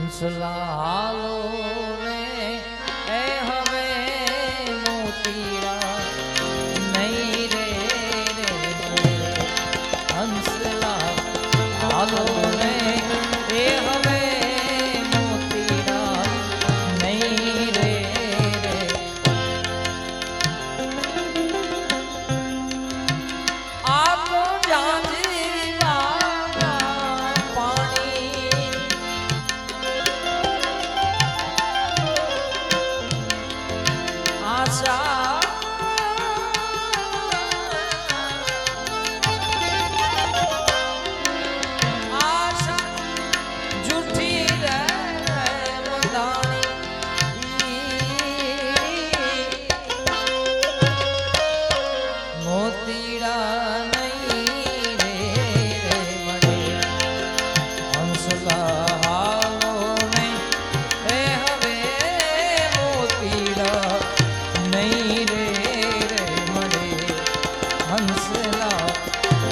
હંસલાલો ને એ હવે મોતીડા નહીં રે હંસલાલો ને એ હવે મોતીડા નહીં રે આ તો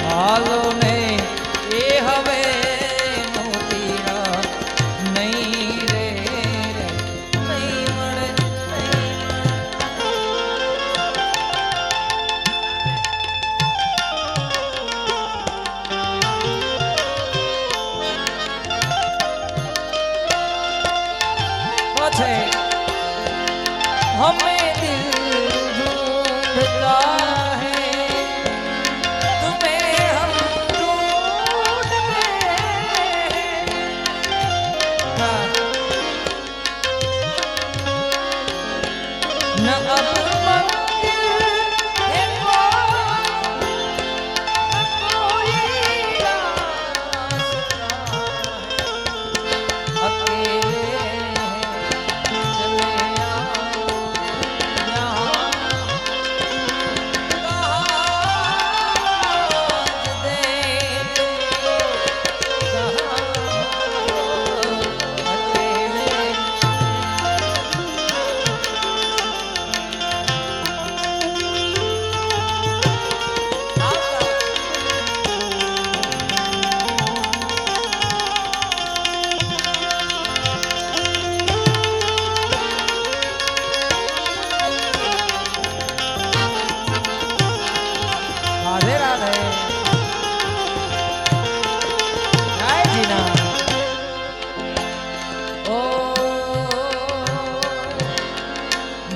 હાલો ને એ હવે મોતીડા નહીં રે નહીં મળે પછી હમે દિલ ઢૂંઢતા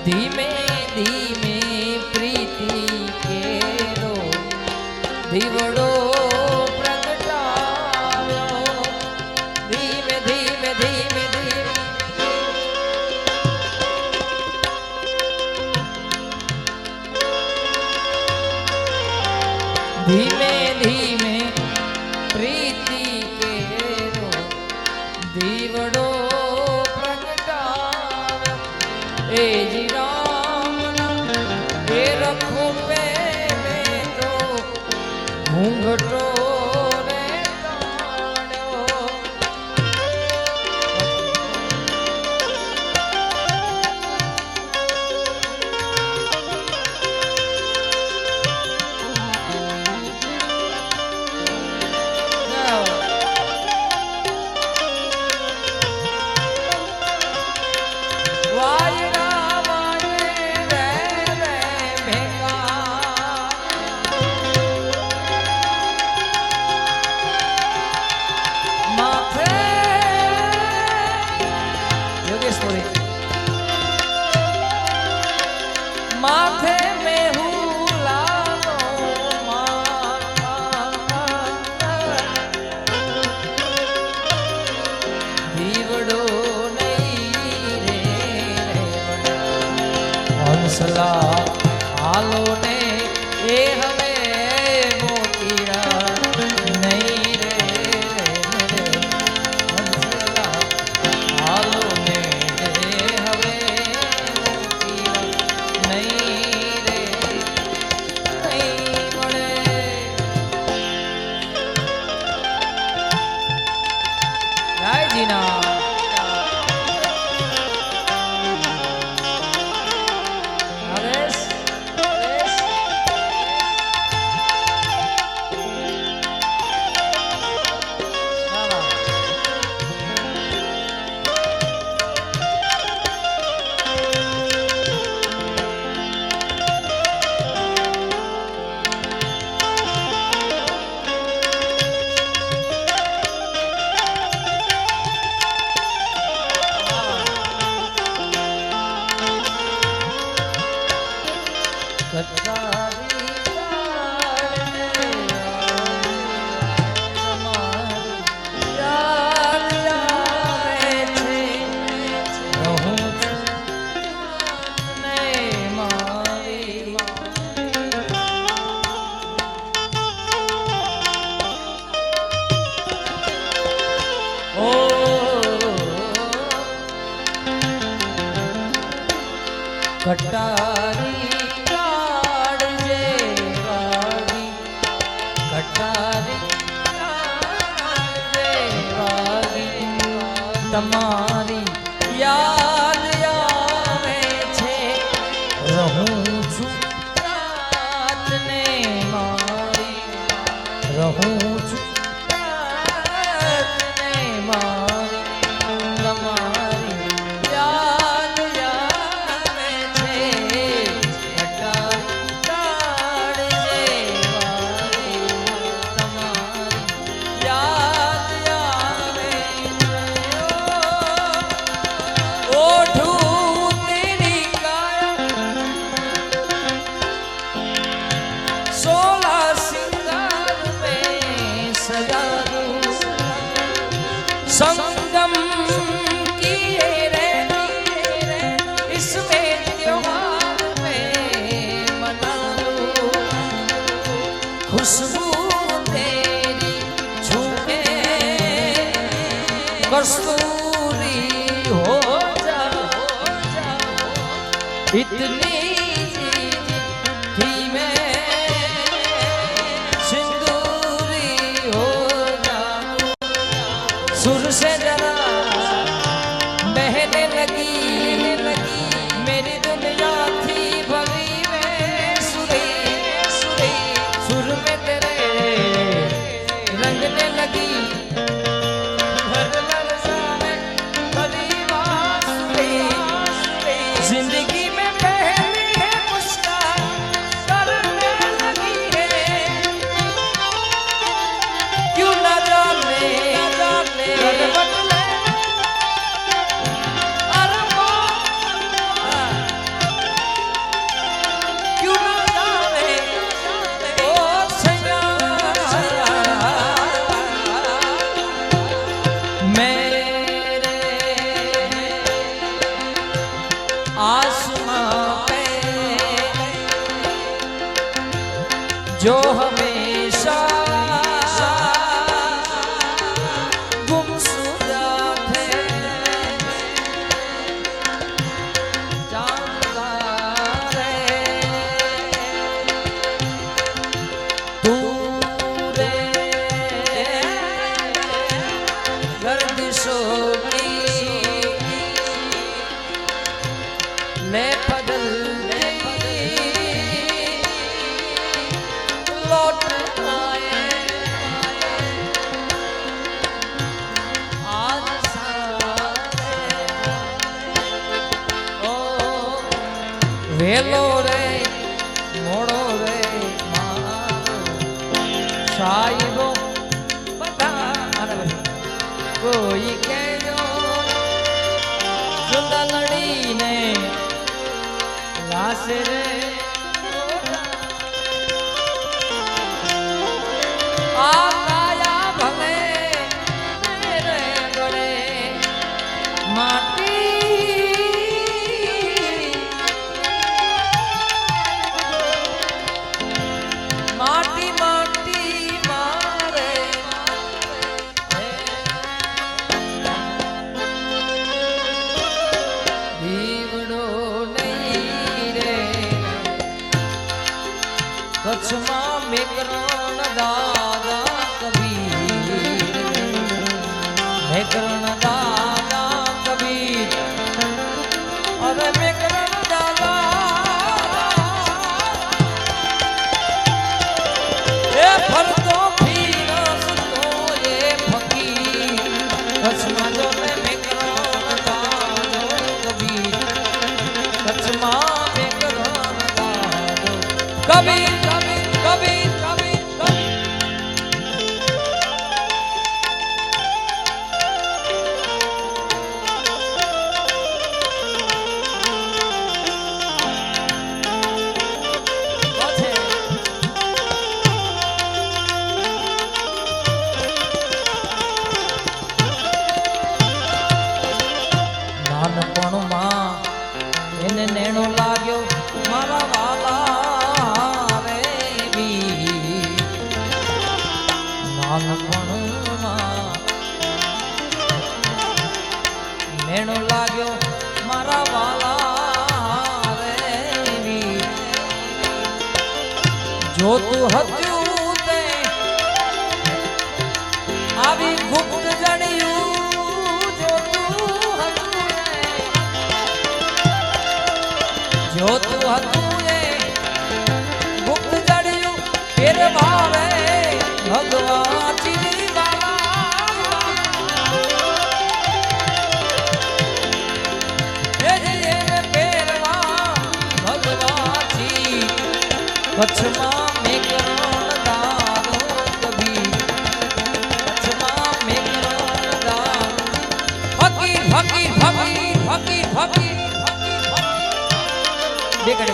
ધીમે ધીમે પ્રીતિ કેરો દીવડો પ્રગટાવ્યો ધીમે ધીમે ધીમે ધીમે ધીમે પ્રીતિ કેરો દીવડો પ્રગટાવ્યો એ જી ઘૂંઘટો રે તાણ્યો માથે મેહું લાલો દીવડો નહીં રે હંસલા હાલો ને એ હવે મોતીડા નહીં રે હંસલા હાલો ને હવે Yes. કટારી કાઢજે વાગી, કટારી કાઢજે વાગી, તમારી યાદ આવે છે, રહું છું રાતને મારી, રહું છું રાતને મારી, તમારી યાદ આવે છે, કટારી કાઢજે વાગી, તમારી યાદ આવે છે, ઓઠું તેરી કાયા, સોલા सिंगार में सजा दूं, संगम किए रहना इसमें त्योहार में मना लूं, खुशबू तेरी छूके कस्तूरी हो जाओ, इतनी थी मैं सिंदूरी हो जाऊं, सुर से जरा बहने लगी मेरी दुनिया थी भरी में सुरी, सुर में तेरे रंगने लगी हर लफ्ज़ में भरी बांसुरी, जिंदगी में पहली है मुस्कान करने लगी है, क्यों न जाने कर बदले अरमान, क्यों न जाने ओ सैया, मेरे आसमां पे जो हमेशा गुमशुदा थे, जानता रे तू रे गर्दिशों की ले बदल दे, लौट आए आज सारे, ओ वेलो रे मोड़ो रे मारो साहिबो बता, अरे कोई कहो सुंदरड़ी ने लाश रे आया भले मेरे बड़े माटी, माटी माटी मारे દીવડો નહીં રે કચ્છમાં મેકરણ દાદા કબીર, મેકરણ દાદા કબીર, અરે મેકરણ દાદા એ ફરતો ફીરસતો એ ફકીર, કચ્છમાં જો ને મેકરણ દાદો કબીર, કચ્છમાં મેકરણ દાદો કબીર, કબીર કબીર કબીર કબીર. નાનપણમાં એને નેણો લાગ્યો મારા વાલા રે બી, નાનપણમાં નેણો લાગ્યો મારા વાલા રે જોતું હતું તે આવી ગુપ્ત જણ્યું જોતું હતું જોતું હતું એ ગુપ્ત જણ્યું ફેરવારે ભગવાન ચીરી બાબા ફેરવા ભગવાન ચી કચ્છમાં મેકરણ દાદો કભી કચ્છમાં મેકરણ દાદ ફકીર ફકીર ફકીર ફકીર ફકીર બે કડે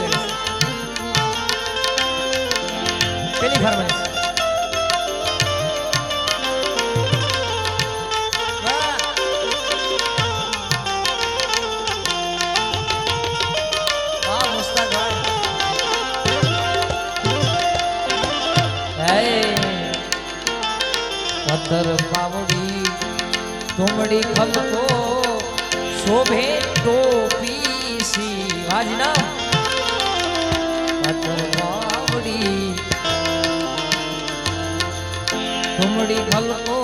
પેલી ફરમાઈશ પથ્થર પાવડી તુમડી ખલકો શોભે ટોપી સી વાજના પથ્થર પાવડી તુમડી ખલકો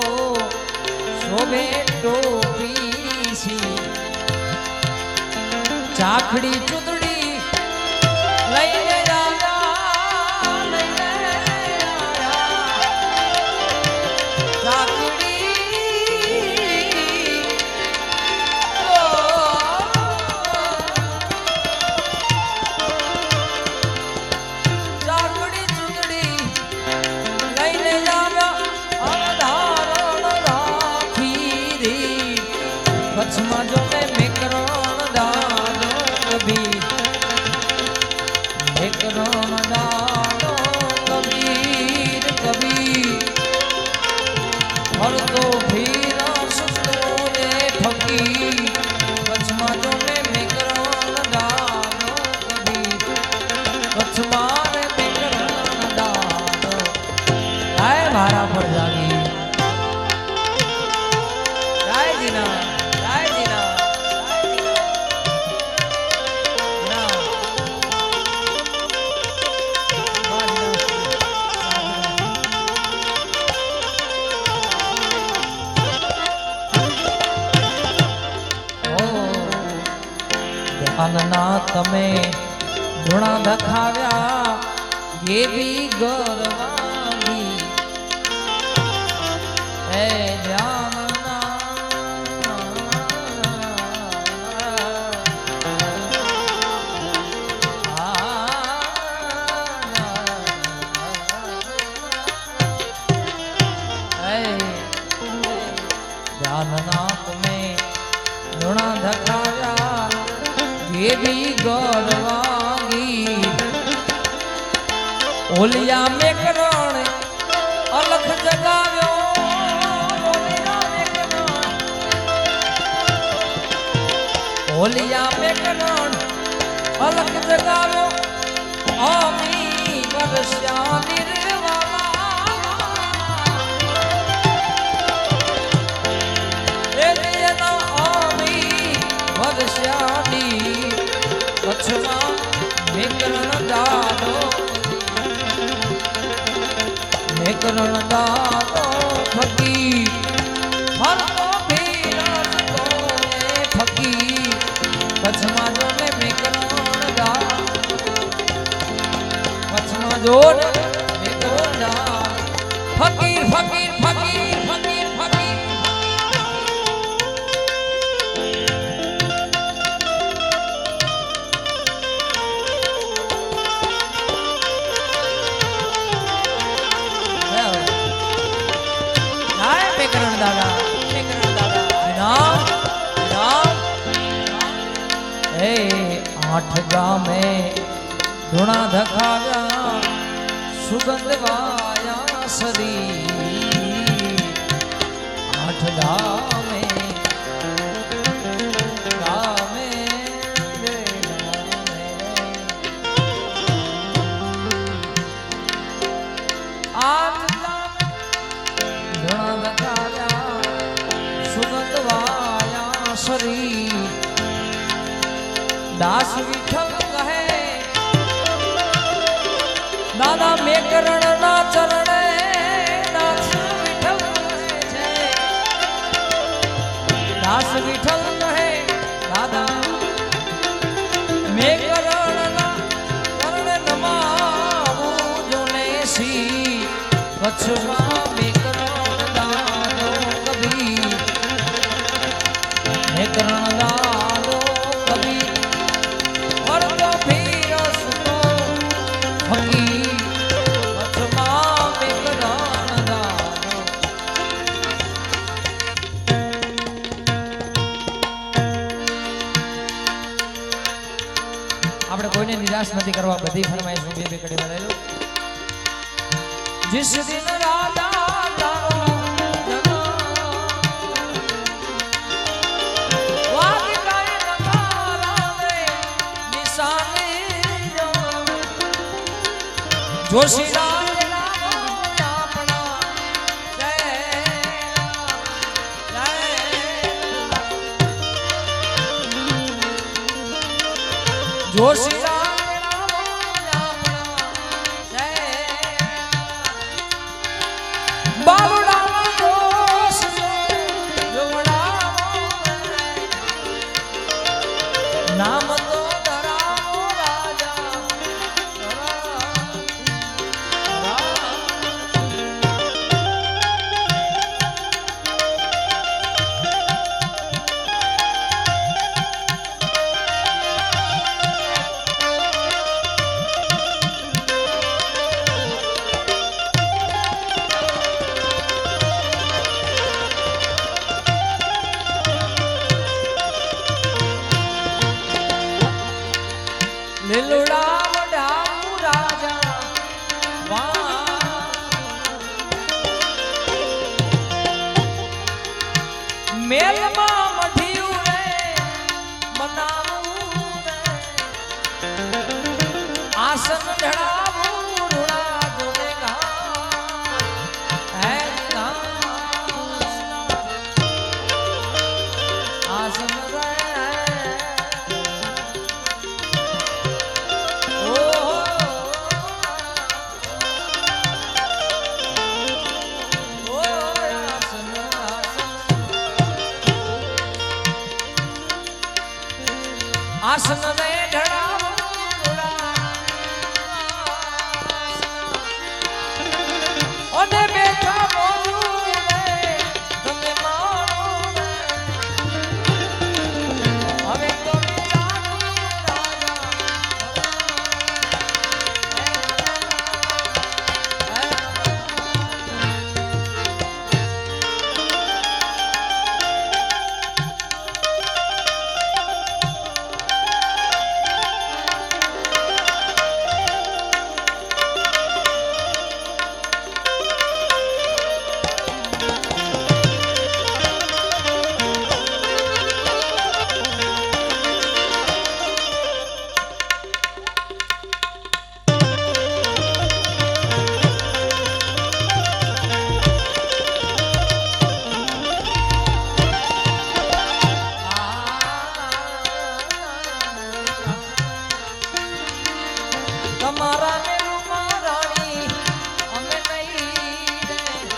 શોભે ટોપી સી ચાખડી ચૂંદડી લઈને કચ્છમાં જો મેકરણ દાદો કભી મેકરણ દાદો કબીર કબીર હર તો ભીર સુતો રે ફકીર કચ્છમાં જો મેકરણ દાદો કબીર કચ્છમાં રે મેકરણ દાદો આય મારા પર જાગી જય જીના ધ્યાનના તમે ધૂણા દખાવ્યા એવી ગરવાની હે ધ્યાનના ધ્યાનના તમે ધૂણા દખાવ્યા એવી ગરવાગી ઓલિયા મેકરણ અલખ જગાવ્યો ઓલિયા મેકરણ અલખ જગાવ્યો આમી વર્ષા નિર્વાલા આમી વર્ષાની કચ્છમાં મેકરણ દાદો મેકરણ દાદો ફકીર હરતો ભીર તો ફકીર કચ્છમાં જો ને મેકરણ દાદ કચ્છમાં જો ને મેકરણ દાદ ફકીર ફકીર ફકીર ફકીર ફકીર મેકરણ દાદા હે આઠ ગામે ધૂણા ધખાવ્યા સુગંધ વાયા સરી આઠ ગામે ગામે શરીર દાસ વિઠ્ઠલ કહે દાદા મેઘ કરણના ચરણે દાસ વિઠ્ઠલ છે દાસ વિઠ્ઠલ કહે દાદા મેં કરણના ચરણે નમાવું જોને સી કચ્છમાં મેં કરણ દાદો કબીર મેં કરણ દાદો કબીર વરતો ફીરસતો ફકીર કચ્છમાં મેં કરણ દાદો આપણે કોઈને નિરાશ નથી કરવા બધી ફરમાઈશ હું બે કડી બનાવી લઉં जिस दिन राजा तारो वागिकाए नकारा ने निशाने जोशी राज अपना जोशी नाम तो धरावो राजा લીલુડા વડાવું રાજા મેલમાં મઢિયું રે બનાવું રે આસન ઢળાવું રૂડા જોને હે આસન आसन ने ढड़ावो ओने बैठा बोलू रे तमे मारो હવે તો તમારા ને રૂમારાણી અમે નહીં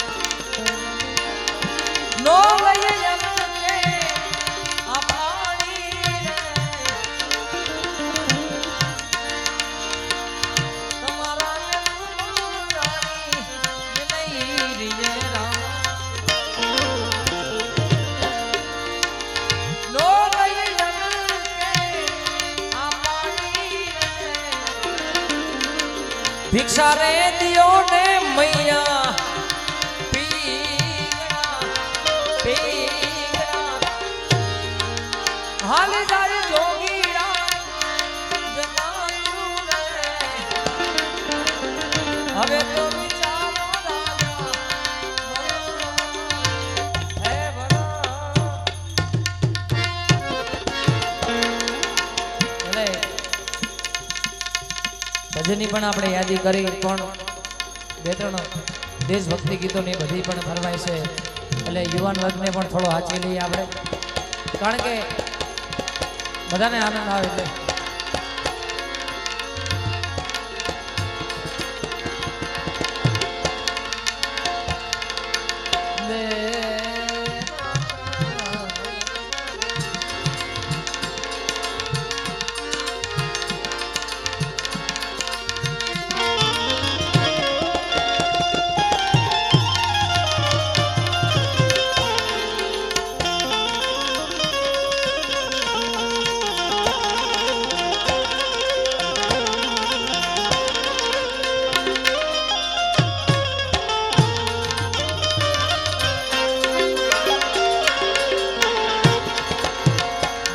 નો લઈએ અમને આ પાણી તમારા ને રૂમારાણી નહીં રે નો લઈએ भिक्षा रे दियो ने मैया पीगड़ा हाल जाए जोगीरा जमानू रे हवे तो विचारो राजा है भले ભજનની પણ આપણે યાદી કરી પણ બે ત્રણ દેશભક્તિ ગીતોની બધી પણ ફરમાય છે એટલે યુવાન વર્ગને પણ થોડો હાચવી લઈએ આપણે કારણ કે બધાને આનંદ આવે એટલે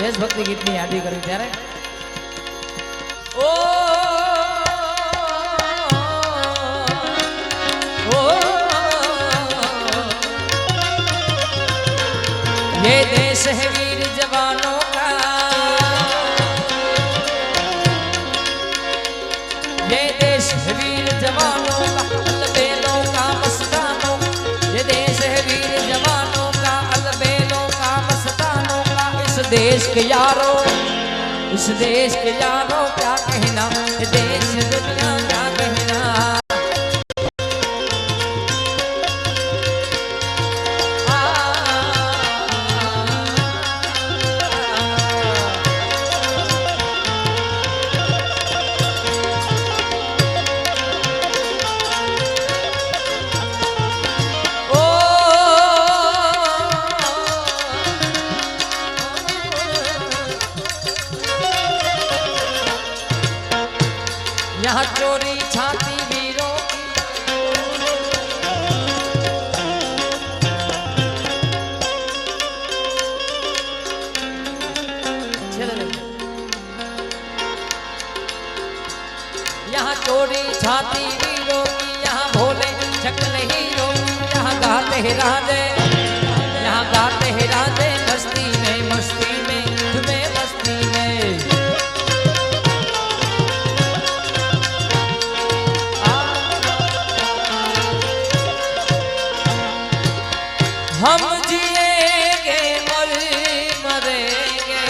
દેશભક્તિ ગીતની યાદી કરી ત્યારે ઓ ये देश है वीर जवानों का, ये देश है वीर जवानों का, अलबेलों का मस्तानों, ये देश है वीर जवानों का, अलबेलों का मस्तानों का। इस देश के यारों, इस देश के यारों क्या कहना, ये देश दुनिया क्या कहना। यहाँ चोरी छाती वीरों की, यहाँ चोरी छाती वीरों की, यहाँ भोले शक्ल हीरों की, यहाँ गाते हैं राधे, यहाँ गाते हैं राधे मस्ती में, मस्ती में तुम्हें मस्ती में। हम जिएंगे और मरेंगे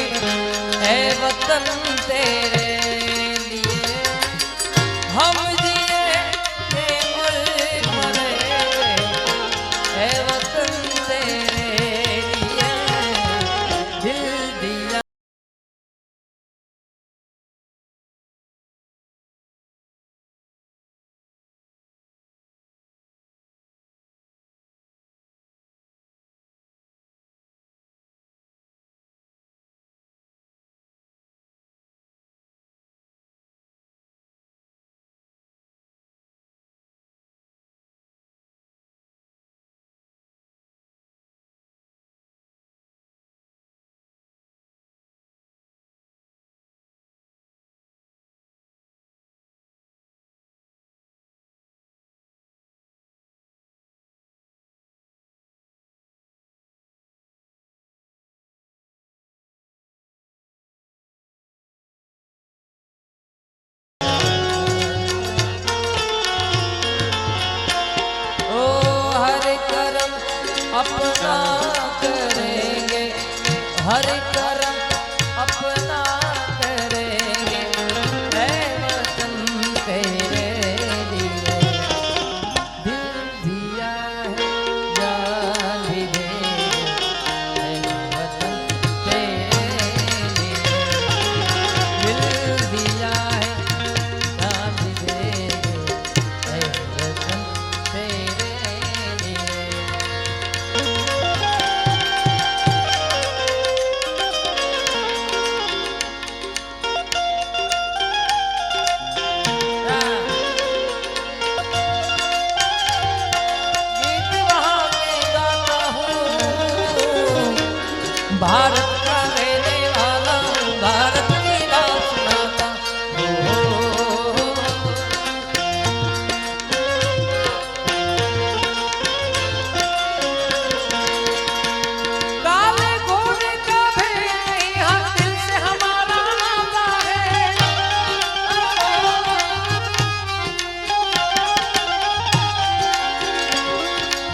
ऐ वतन तेरे लिए, हम जिएंगे और मरेंगे ऐ वतन तेरे लिए, दिल दिया। अपना करेंगे हर करम अपना करेंगे ऐ वतन तेरे लिए, दिल दिया है जान भी देंगे ऐ वतन तेरे लिए, दिल दिया है जान भी देंगे ऐ वतन तेरे लिए। भारत का रहने वाला हूँ, भारत की बात सुनाता काले घोड़े का भेद नहीं, हर दिल से हमारा नाता है।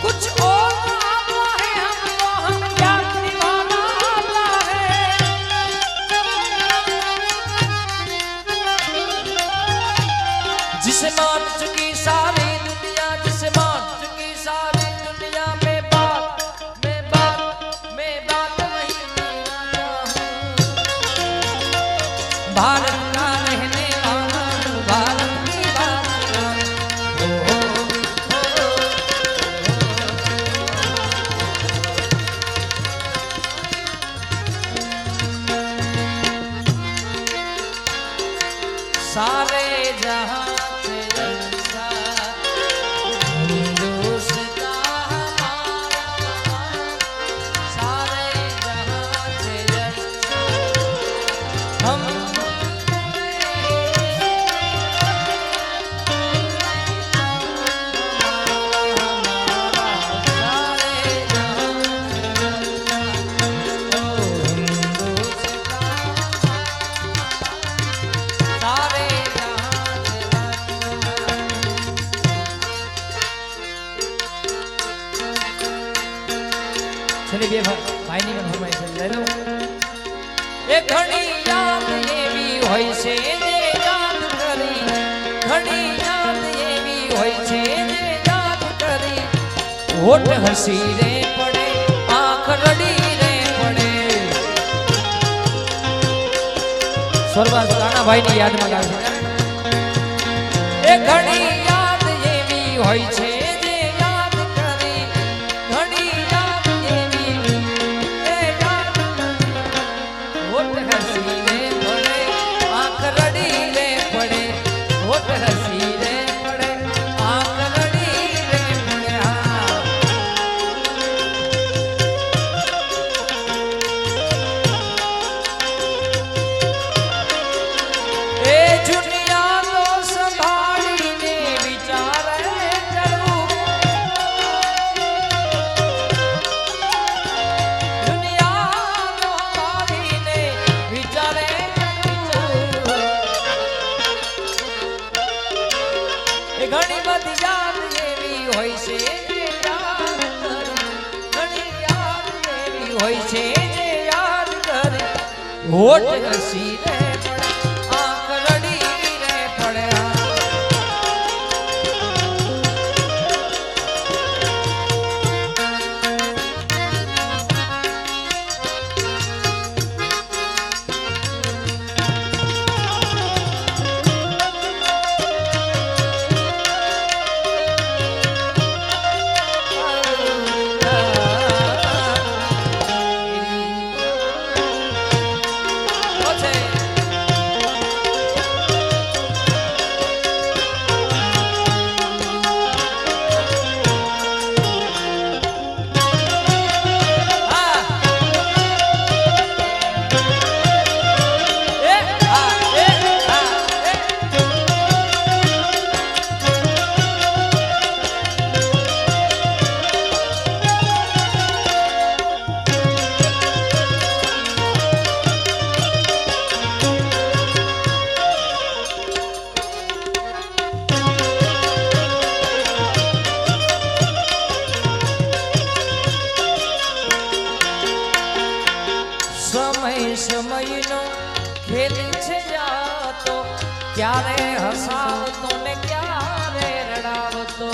कुछ और आता है हमको, हम क्या निभाना आता है। जिसे मान चुकी सारी दुनिया, जिसे मान चुकी सारी दुनिया, में बात वही कहना चाहूं। भारत का रहने वाला हूँ, भारत की बात सारे जहां से अच्छा हिंदुस्तान हमारा, सारे जहां से अच्छा એ ઘણી યાદ એવી હોય છે જે યાદ કરી ઘણી યાદ એવી હોય છે જે યાદ કરી હોઠ હસી રે પડે આંખ રડી રે પડે સ્વર્ગવાસ કાનાભાઈની યાદમાં ગાવે છે એ ઘણી યાદ એવી હોય છે જે યાદ કરી ઘણી યાદ એવી એ યાદ હોઠ હસી રે પડે આંખ રડી રે પડે હોઠ હસી રે પડે આંખ રડી રે પડે હા એ જુનિયા તો સંભાળીને વિચારે કરવું દુનિયા તો સંભાળીને વિચારે કરવું એ ઘણી બધી યાદ એવી હોય છે જે યાદ કરે ઘણી યાદ એવી હોય છે જે યાદ કરે હોઠ હસી રે પડે આંખ રડી રે પડે સમયનો ખેલ છે જાતો ક્યારે હસાવતો ને ક્યારે રડાવતો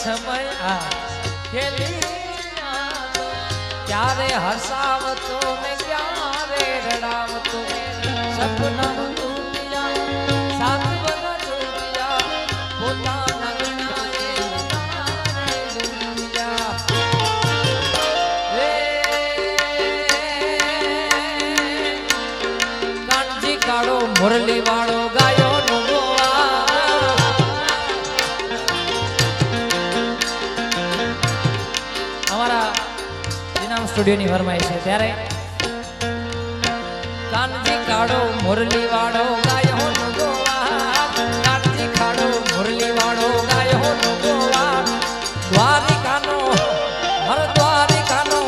સમય આ ખેલી જાતો ક્યારે હસાવતો ને ક્યારે રડાવતો સપના તૂટ્યા સાત બના તૂટ્યા પોતાના મુરલી વાળો ગાયો નો અમારા ઇનામ સ્ટુડિયોની ફરમાઈ છે ત્યારે કાનજી કાળો મુરલી વાળો ગાયો નો ગોવા કાનજી કાળો મુરલી વાળો ગાયો નો ગોવા દ્વારિકાનો મર દ્વારિકાનો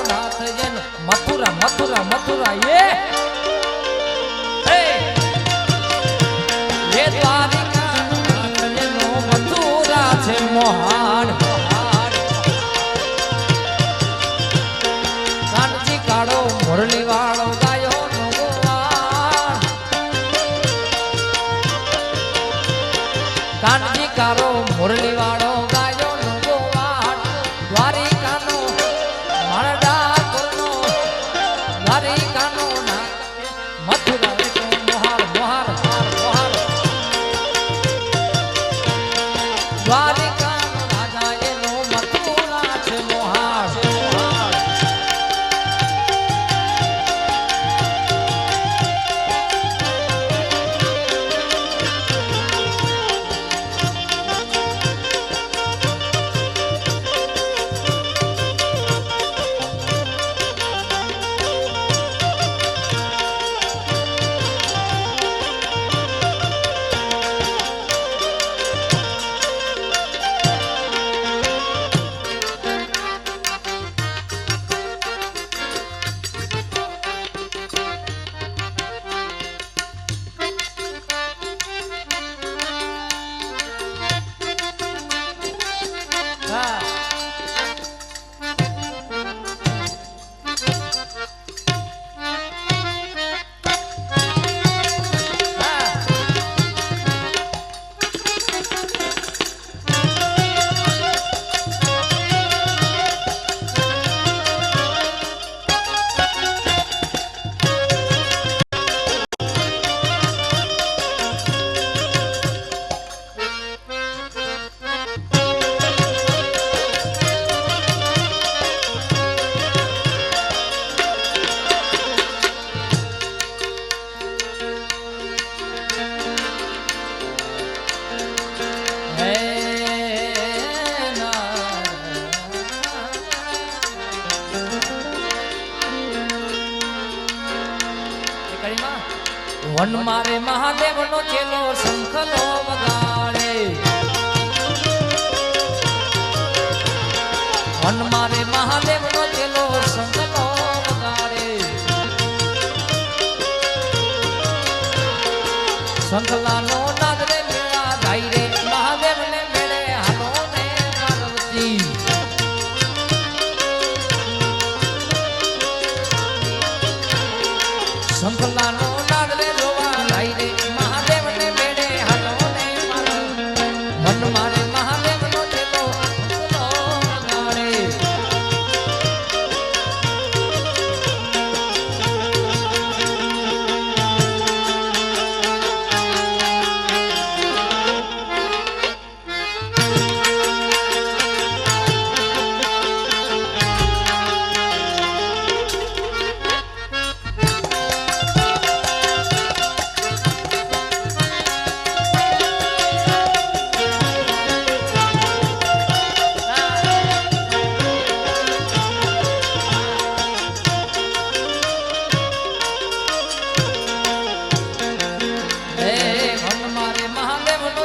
નાથ જન મથુરા મથુરા મથુરા મોહાન કાનજી કાળો મુરલી વાળો ગાયો નો ગોવા વન મારે મહાદેવ નો ચેલો શંખલો વગાડે વન મારે મહાદેવ નો ચેલો શંખલો વગાડે શંખલા નો નાદ રે મેળા ગાઈ રે મહાદેવ ને મેળે હાલો ને પાર્વતી શંખલા નો નાદ રે જોવા ગાઈ રે મહાદેવ ને મેળે હાલો ને મન મારે મહાદેવ નો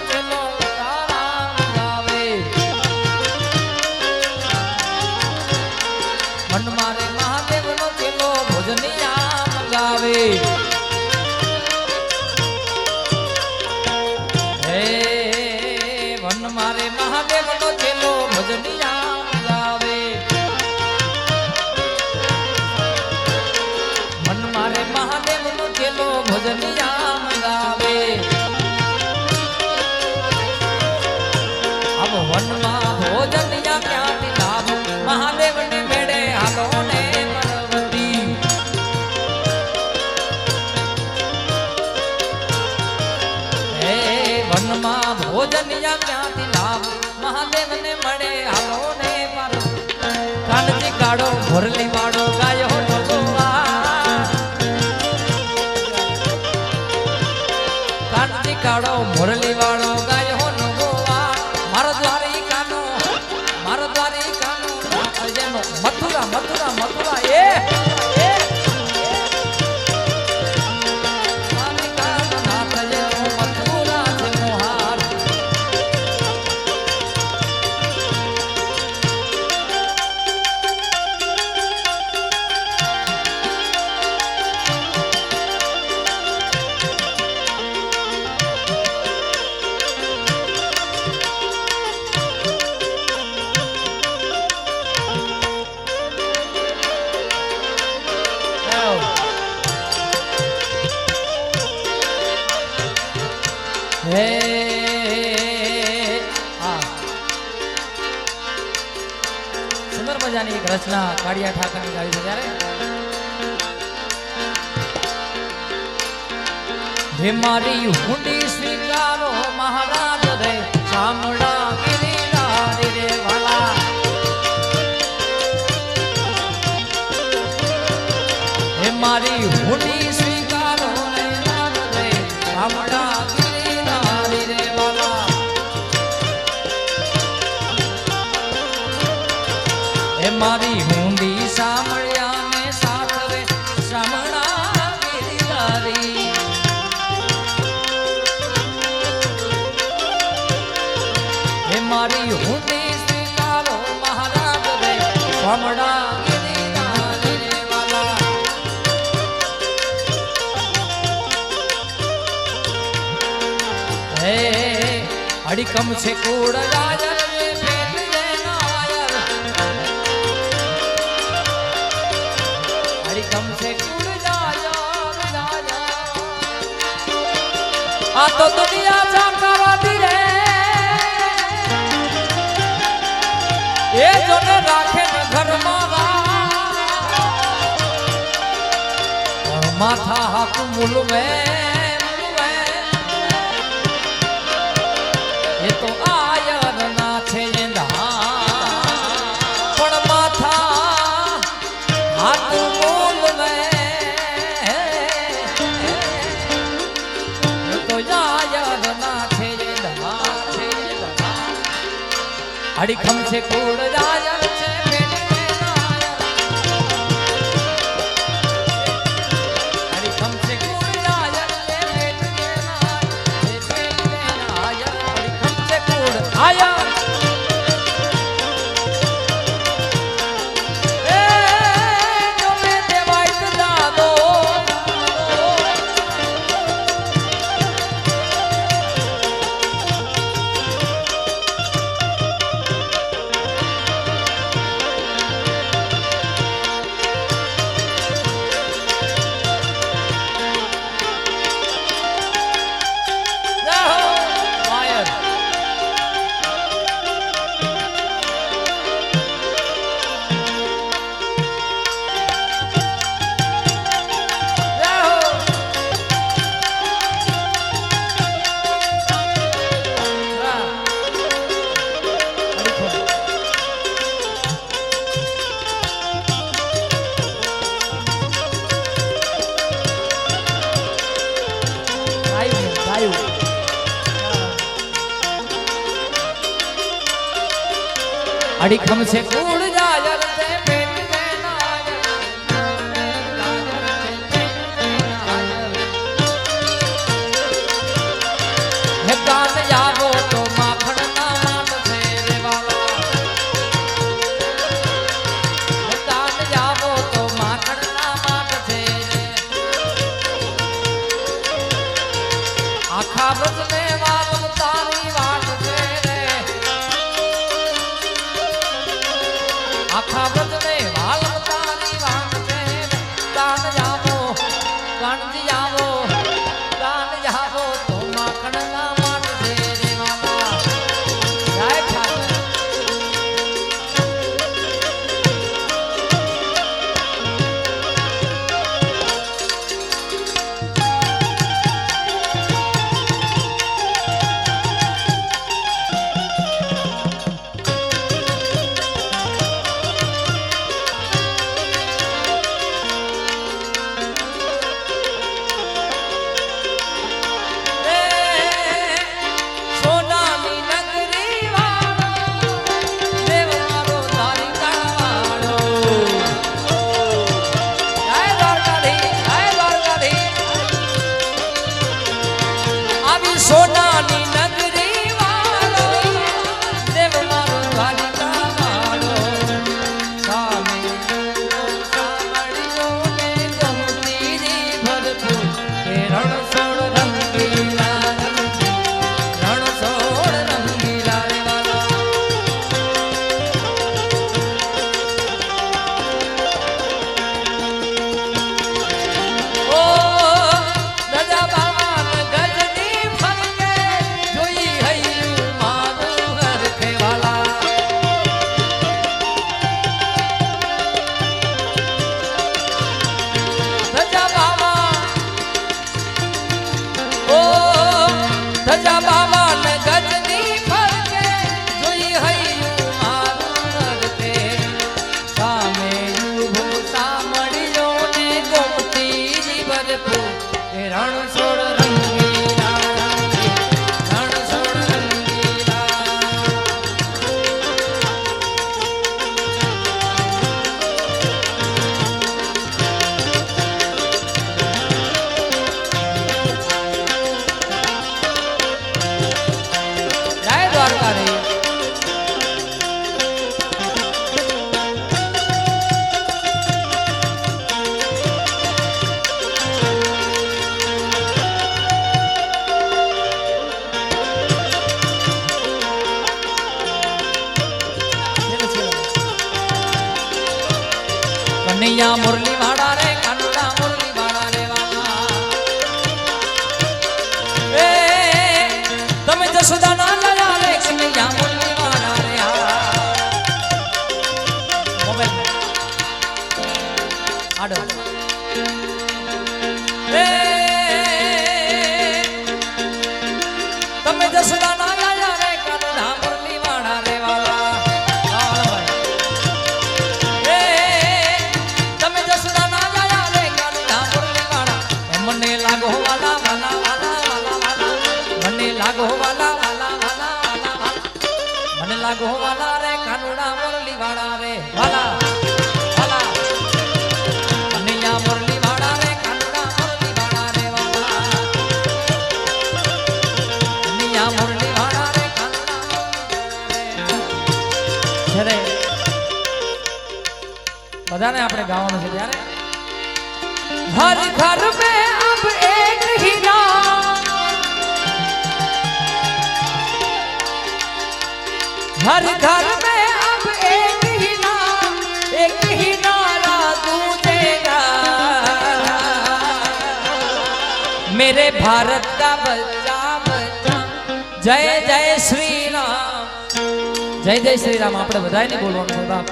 ચેલો વગાડે મન મારે મહાદેવ નો ચેલો ભોજનિયા મંગાવે હે વન મારે મહાદેવ નો ચેલો ભોજનિયા મંગાવે મન મારે મહાદેવ નો ચેલો ભોજનિયા મંગાવે अब वन માં ભોજનિયા ક્યાંથી લાવ મહાદેવ ને મેળે હાલો ને પાર્વતી હે વન માં ભોજનિયા ક્યાંથી લાવ મહાદેવ ને મળે હાલો ને પાર્વતી કાનજી કાળો ભોરલી વાળો ગાયો ભગવા કાનજી કાળો ભોરલી વાળો ગાયો મારો દ્વારિકાનો મથુરા મથુરા મથુરા એ દ્વારિકાનો નાથ જેનો મથુરા છે મોહાર હે સુંદર મજાની એક રચના કાળિયા ઠાકરની ગાવી છે ત્યારે હે મારી હુંડી સ્વીકારો મહારાજ રે શામળા ગિરિરારી રે વાલા હે મારી હુંડી સ્વીકારો રે શામળા મારી હુંડી સાંભળ્યા ને સાથ રે શામળા ગિરિધારી હે મારી હુંડી સ્વીકારો મહારાજ રે શામળા ગિરિધારી રે વાલા હે અડીકમ છે કુળ રાજા આ તો દુનિયા જાણવાતી રે એ જોને રાખે ને ઘરમાં માથા હાક મુલવે એ તો આયર ના છે પણ માથા હાક મુલવે અડીખમ છે કુળ રાજા છે અડીખમ છે કુળ રાજા અડીખમ છે કુળ જાયર છે પેટ છે નાયર કાન જાવો તો માખણ ના માન છે રે વાલા કાન જાવો તો માખણ ના માન છે રે આખા બ્રજને વાલમ તારી વાટ છે રે આખા બ્રજને વાલમ તારી વાટ છે કાન જાવો કાનજી જાવો કાન જાવો તો માખણ ના માન છે રે વાલા જય ઠાકર સોનાની નગરી વાળો દેવ મારો દ્વારિકા વાળો સામે સામળીઓ ને ગમતી ભરપૂર કે રણછોડ રંગીલા રણછોડ રંગીલા રે વાલા ઓ દાદા બાબા ગજની ફરકે જોઈ હૈયું મારું ઘર ખેવાલા ધજા બાબા ઓ ધજા બાબા ને ગજની ફરકે જોઈ હૈયું મારું ઘર કે સામે ઉભો સામળીઓ ને ગોમતી ભરપૂર એ રણછોડ રંગીલા રણછોડ રંગીલા જય દ્વારકાધીશ કનૈયા મુરલી વાળા રે કાનુડા મુરલી વાળા રે વાલા એ તમે જસોદા ના લયા રે કનૈયા મુરલી વાળા રે મોબાઈલ આડો એ તમે જસોદા ના લયા રે કાનુડા મુરલી વાળા રે વાલા મને લાગો વાલા વાલા વાલા વાલા વાલા મને લાગો વાલા વાલા વાલા વાલા મને લાગો વાલા રે કાનુડા મુરલી વાળા રે વાલા વાલા કનૈયા મુરલી વાળા રે કાનુડા મુરલી વાળા રે વાલા કનૈયા મુરલી વાળા રે કાનુડા જ્યારે બધાને આપણે ગાવાનું છે ત્યારે हर घर में अब एक ही नाम हर घर में अब एक ही नाम एक ही नारा गूंजेगा मेरे भारत का बच्चा बच्चा जय जय श्री राम जय जय श्री राम આપણે બધાય ને બોલવાનું છે બાપ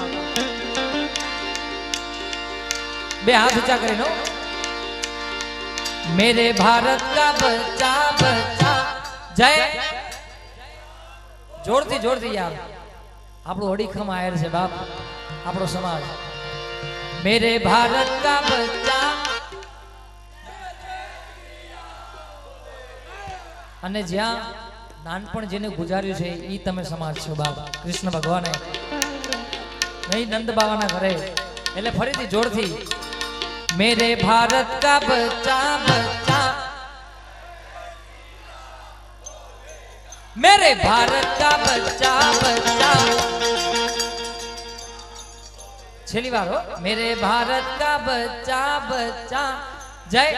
બે હાથ ઊંચા કરીને मेरे भारत का बच्चा बच्चा जय जोरती जोरती यार આપણું અડીખમ આયર છે બાપ આપણો સમાજ मेरे भारत का बच्चा અને જ્યાં નાનપણ જેને ગુજાર્યું છે ઈ તમે સમાજ છો બાપ કૃષ્ણ ભગવાને નહીં નંદ બાવાના ઘરે એટલે ફરીથી જોરથી મેરે ભારત કા બચ્ચા બચ્ચા मेरे भारत का बच्चा बच्चा छेली बार हो मेरे भारत का बच्चा बच्चा जय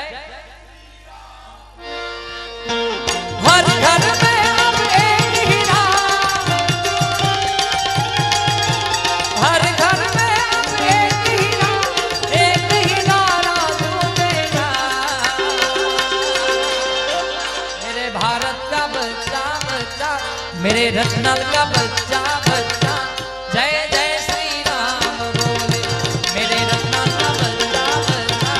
हर घर में अब एक ही नाम हर घर में अब एक ही नाम एक ही नारा गूंजेगा मेरे भारत का बच्चा मेरे रत्नाल का बच्चा बच्चा जय जय श्री राम बोले मेरे रत्नाल का बच्चा बच्चा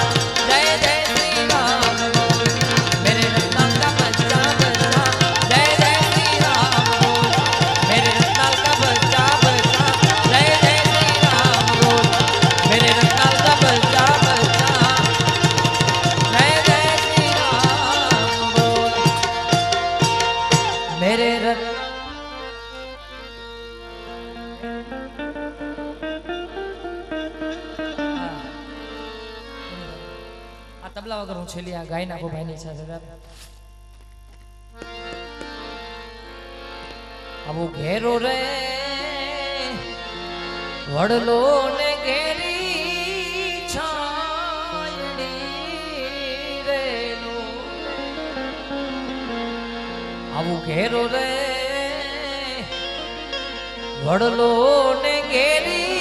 जय जय श्री राम बोले मेरे रत्नाल का बच्चा बच्चा जय जय श्री राम बोले मेरे रत्नाल का बच्चा बच्चा जय जय श्री राम बोले मेरे रत्नाल का बच्चा बच्चा जय जय श्री राम बोले मेरे तबला वगैरह हूँ छेली आ गाय नाखो भाई ઈચ્છા છે આવો ઘેરો રે વડલો ને ઘેરી છાયડી રે નો આવો ઘેરો રે વડલો ને ઘેરી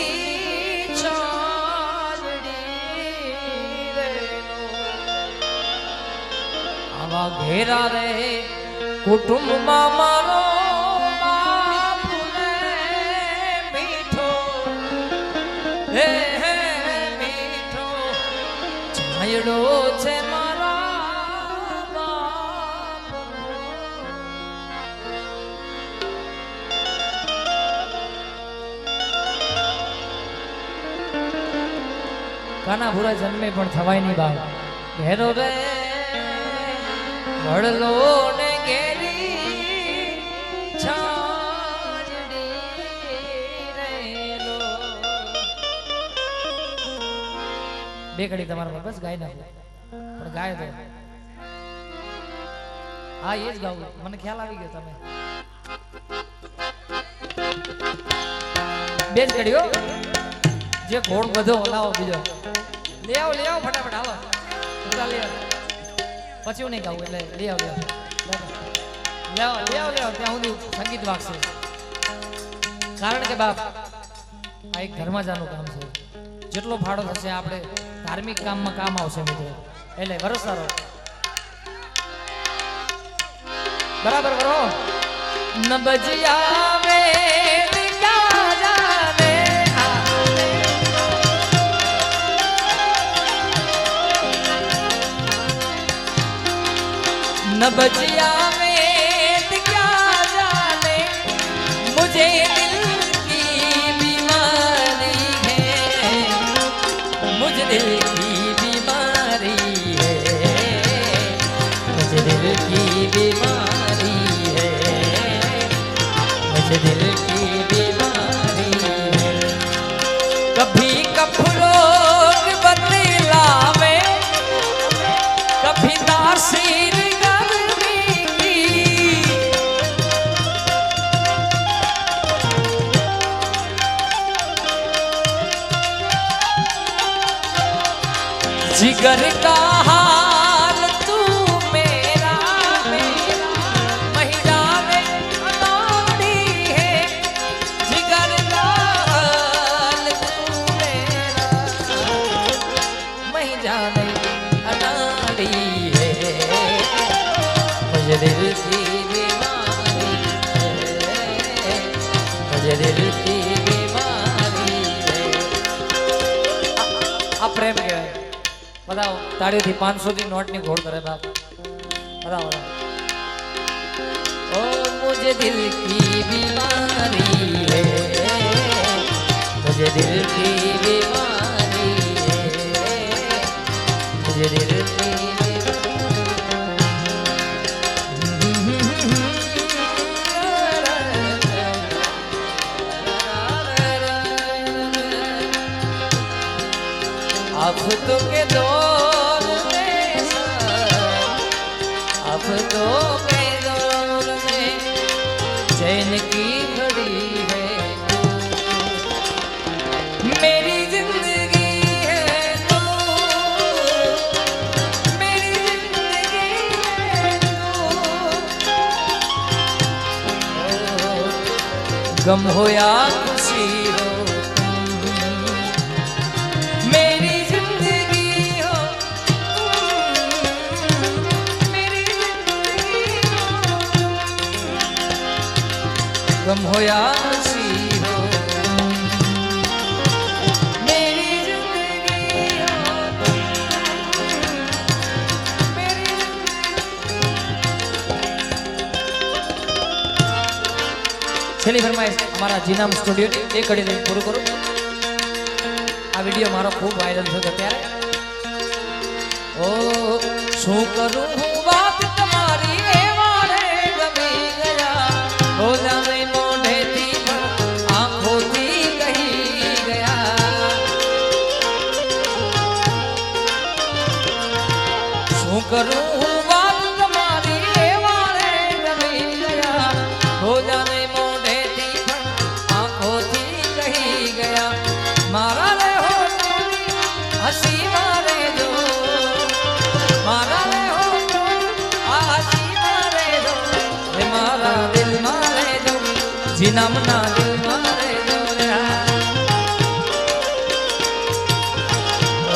घेरा रे कुटुंब मारो बाप रे मीठो हे मीठो छायड़ो छे मारा बाप काना भूरा जन्मे पण थवाय नहीं बाप घेरो रे वड़लो ने घेरी छाजड़ी रेलो બે ઘડી તમારા બસ ગાય નાખો પણ ગાય દો હા એ જ ગાવું મને ખ્યાલ આવી ગયો તમે બે જ ઘડીઓ જે ઘોડ બધો લાવો બીજો લે આવો ફટાફટ હાલો લે આવો પછી હું નહીં ગાવું એટલે લઈ આવ ત્યાં સુધી સંગીત વાગશે કારણ કે બાપ આ એક ઘરમાં જાનું કામ છે જેટલો ફાળો થશે આપણે ધાર્મિક કામમાં કામ આવશે મિત્રો એટલે વરસતા રહો બરાબર કરો ન બજિયા વે न बजिया में क्या जाने मुझे दिल की बीमारी है मुझे दिल की बीमारी है मुझे दिल की बीमारी है मुझे दिल की बीमारी है कभी कफलोग बतलावे कभी तासीर जिगर का हाल तू मेरा महिला में अनाड़ी है जिगर का हाल तू मेरा महिला में अनाड़ी है मुझे दिल की बीमारी है मुझे दिल की बीमारी है आ प्रेम के बताओ ताड़ी थी 500 की नोट नहीं घोड़ करे बाप बताओ ओ मुझे दिल की बीमारी है मुझे दिल की बीमारी है मुझे दिल की आफतों के दौर में आफतों के दौर में चैन की घड़ी है तू, मेरी जिंदगी है तू, मेरी जिंदगी है तू, गम हो या खुशी हो मेरी जिंदगी हो, मेरी जिंदगी हो, गम हो या खुशी हो मेरी जिंदगी हो, मेरी છેલ્લી ફરમાઈશ અમારા જીનામ સ્ટુડિયો એક ઘડી લઈને પૂરું કરું. આ વિડીયો મારો ખૂબ વાયરલ થયો ત્યારે. ઓ શું કરું હું વાત તમારી એ મારે ગમી ગયા, બોલાવે મોઢેથી પણ આંખોથી કહી ગયા. શું કરું હું વાત તમારી એ મારે ગમી ગયા, બોલાવે મોઢેથી પણ આંખોથી કહી ગયા. મારા રે હો હસી મારે જો, મારા રે હો આ હસી મારે જો, રે મારા દિલ મારે જો, જીનામના દિલ મારે જો રે.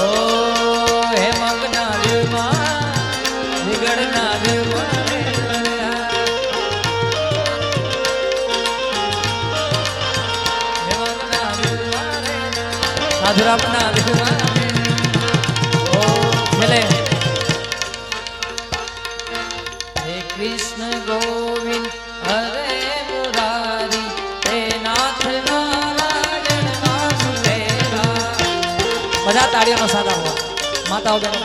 ઓ હે મગના દિલ માં વિગડના દિલ મારે જો રે. હે મગના દિલ મારે સાધુરામના દિલ મારે. हे कृष्ण गोविंद हरे मुरारी, हे नाथ नारायण वासुदेवा. બધા તાળીઓનો સાદા હોવા માતાઓ બહેનો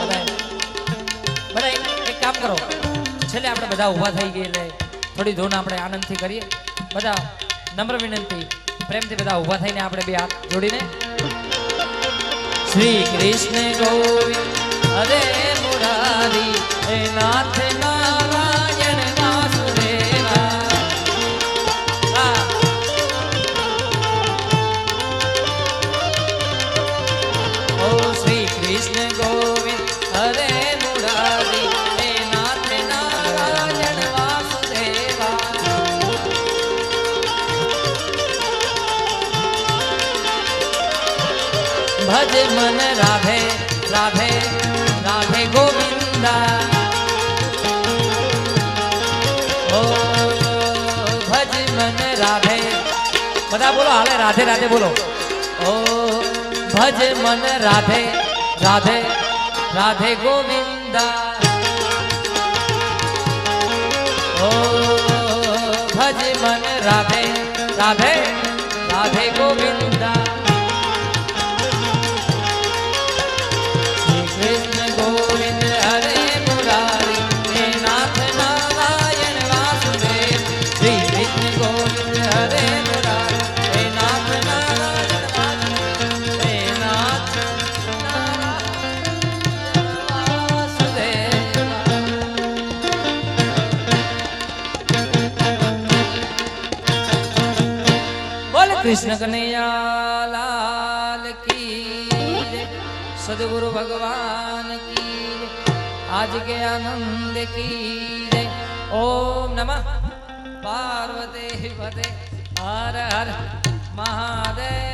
બધા એક કામ કરો, છેલ્લે આપણે બધા ઊભા થઈ ગઈ એટલે થોડી ધૂન આપણે આનંદથી કરીએ. બધા નમ્ર વિનંતી પ્રેમથી બધા ઊભા થઈને આપણે બે હાથ જોડીને श्री कृष्ण गोविंद हरे मुरारी, हे नाथ नारायण वासुदेवा. ओ श्री कृष्ण गोविंद हरे मुरारी, हे नाथ नारायण वासुदेवा. भज मन राधे राधे राधे गोविंदा. ओ भज मन राधे બધા બોલો હાલે રાધે રાધે બોલો. ઓ ભજ મન રાધે રાધે રાધે ગોવિંદા. ઓ ભજ મન રાધે રાધે રાધે ગોવિંદા. कृष्ण कन्हैया लाल की जय, सदगुरु भगवान की जय, आज के आनंद की जय. ओम नमः पार्वती पते हर हर महादेव.